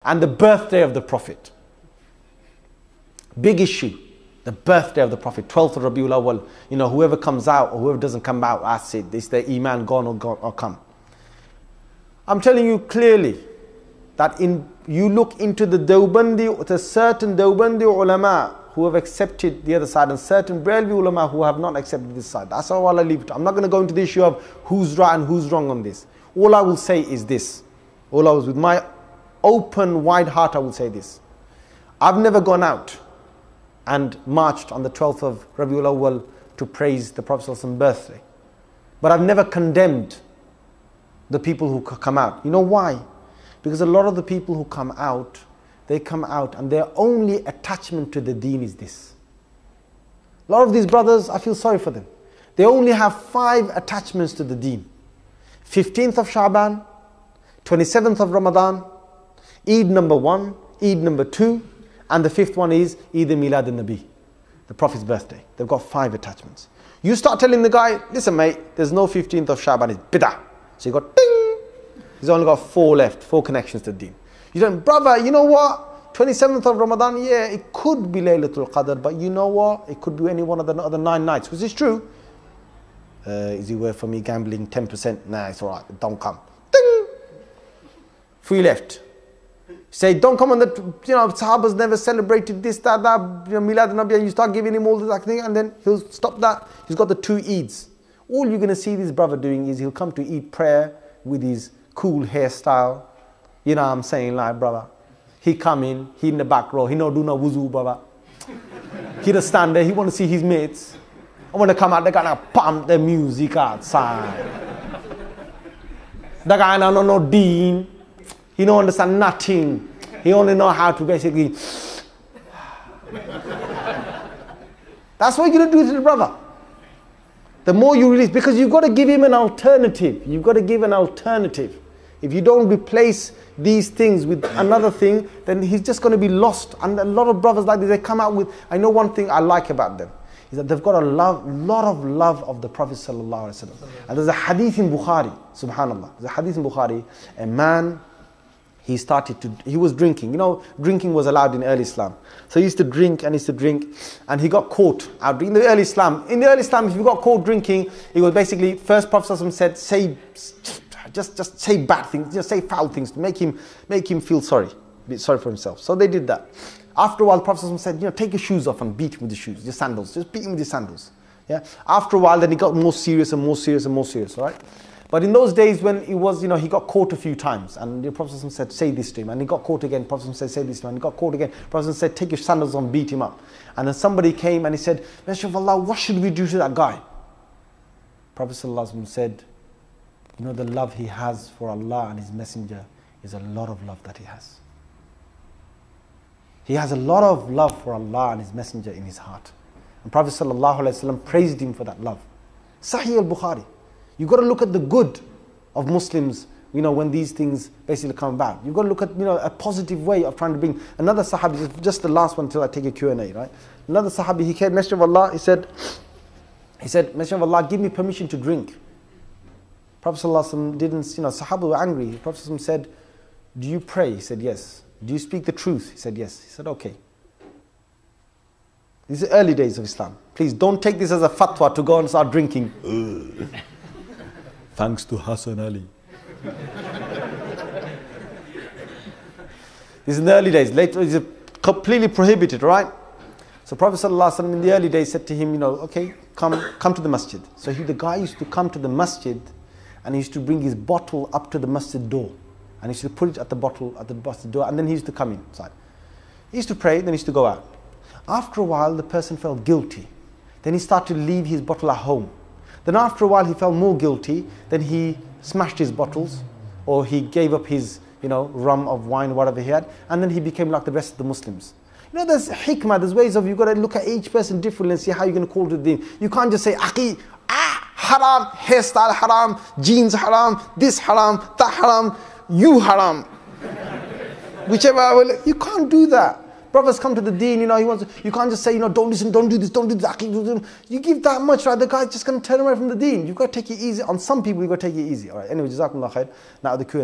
and the birthday of the Prophet. Big issue. The birthday of the Prophet, 12th of Rabiul Awwal. You know, whoever comes out or whoever doesn't come out, that's it. It's their iman gone or come. I'm telling you clearly that you look into the certain Deobandi ulama who have accepted the other side and certain Barelvi ulama who have not accepted this side. That's how I'll leave it. I'm not going to go into the issue of who's right and who's wrong on this. All I will say is this. With my open, wide heart, I will say this. I've never gone out and marched on the 12th of Rabiul Awwal to praise the Prophet's birthday. But I've never condemned the people who come out. You know why? Because a lot of the people who come out, they come out and their only attachment to the deen is this. A lot of these brothers, I feel sorry for them. They only have 5 attachments to the deen. 15th of Sha'ban, 27th of Ramadan, Eid number 1, Eid number 2, and the 5th one is Eid al-Milad al-Nabi, the Prophet's birthday. They've got 5 attachments. You start telling the guy, listen mate, there's no 15th of Sha'ban, it's bid'ah. So you got ding! He's only got 4 left, 4 connections to the deen. You don't, brother, you know what? 27th of Ramadan, yeah, it could be Laylatul Qadr, but you know what? It could be any one of the other 9 nights. Was this true? Is it worth for me gambling 10%? Nah, it's alright, don't come. Ding! 3 left. Say, don't come on the, Sahabas never celebrated this, that, Milad al-Nabi, and you start giving him all that thing, and then he'll stop that. He's got the 2 Eids. All you're going to see this brother doing is he'll come to Eid prayer with his cool hairstyle. You know what I'm saying, like, brother. He come in, he in the back row, he no do no wuzu, brother. He just stand there, he want to see his mates. I want to come out, they gonna pump the music outside. The guy don't know no deen. He don't understand nothing. He only know how to basically. That's what you're going to do to the brother. The more you release, because you've got to give him an alternative. You've got to give an alternative. If you don't replace these things with another thing, then he's just going to be lost. And a lot of brothers like this, they come out with, I know one thing I like about them, is that they've got a lot of love of the Prophet sallallahu alaihi wasallam. And there's a hadith in Bukhari, subhanallah. There's a hadith in Bukhari, a man, he was drinking. You know, drinking was allowed in early Islam. So he used to drink, and he got caught out in the early Islam. In the early Islam, if you got caught drinking, it was basically, first Prophet said, just say bad things, just say foul things to make him feel sorry for himself. So they did that. After a while, the Prophet said, take your shoes off and beat him with the shoes, your sandals. Just beat him with your sandals. Yeah. After a while, then he got more serious and more serious and more serious, right? But in those days when it was, he got caught a few times, and the Prophet said, say this to him, and he got caught again. The Prophet said, say this to him, and he got caught again. The Prophet said, take your sandals on, beat him up. And then somebody came and he said, Messenger of Allah, what should we do to that guy? Prophet said, the love he has for Allah and His Messenger is a lot of love that he has. He has a lot of love for Allah and His Messenger in his heart. And Prophet praised him for that love. Sahih al-Bukhari. You've got to look at the good of Muslims, when these things basically come about. You've got to look at, a positive way of trying to bring. Another Sahabi, just the last one until I take a Q&A, right? Another Sahabi, he came, Messenger of Allah, he said, Messenger of Allah, give me permission to drink. Prophet didn't, Sahaba were angry. Prophet said, do you pray? He said, yes. Do you speak the truth? He said, yes. He said, okay. These are early days of Islam. Please don't take this as a fatwa to go and start drinking. Thanks to Hassan Ali. This is in the early days. Later it's completely prohibited, right? So Prophet ﷺ in the early days said to him, okay, come to the masjid. So the guy used to come to the masjid and he used to bring his bottle up to the masjid door. And he used to put it at the masjid door, and then he used to come inside. He used to pray, then he used to go out. After a while, the person felt guilty. Then he started to leave his bottle at home. Then after a while, he felt more guilty. Then he smashed his bottles, or he gave up his, rum of wine, whatever he had. And then he became like the rest of the Muslims. There's hikmah, there's ways of, you've got to look at each person differently and see how you're going to call to the deen. You can't just say, haram, hairstyle haram, jeans haram, this haram, that haram, you haram. Whichever, you can't do that. Brothers come to the deen, you can't just say, don't listen, don't do this, don't do that. You give that much, right? The guy's just going to turn away from the deen. You've got to take it easy. On some people, you've got to take it easy. All right, anyway, Jazakumullah khair. Now the Q&A.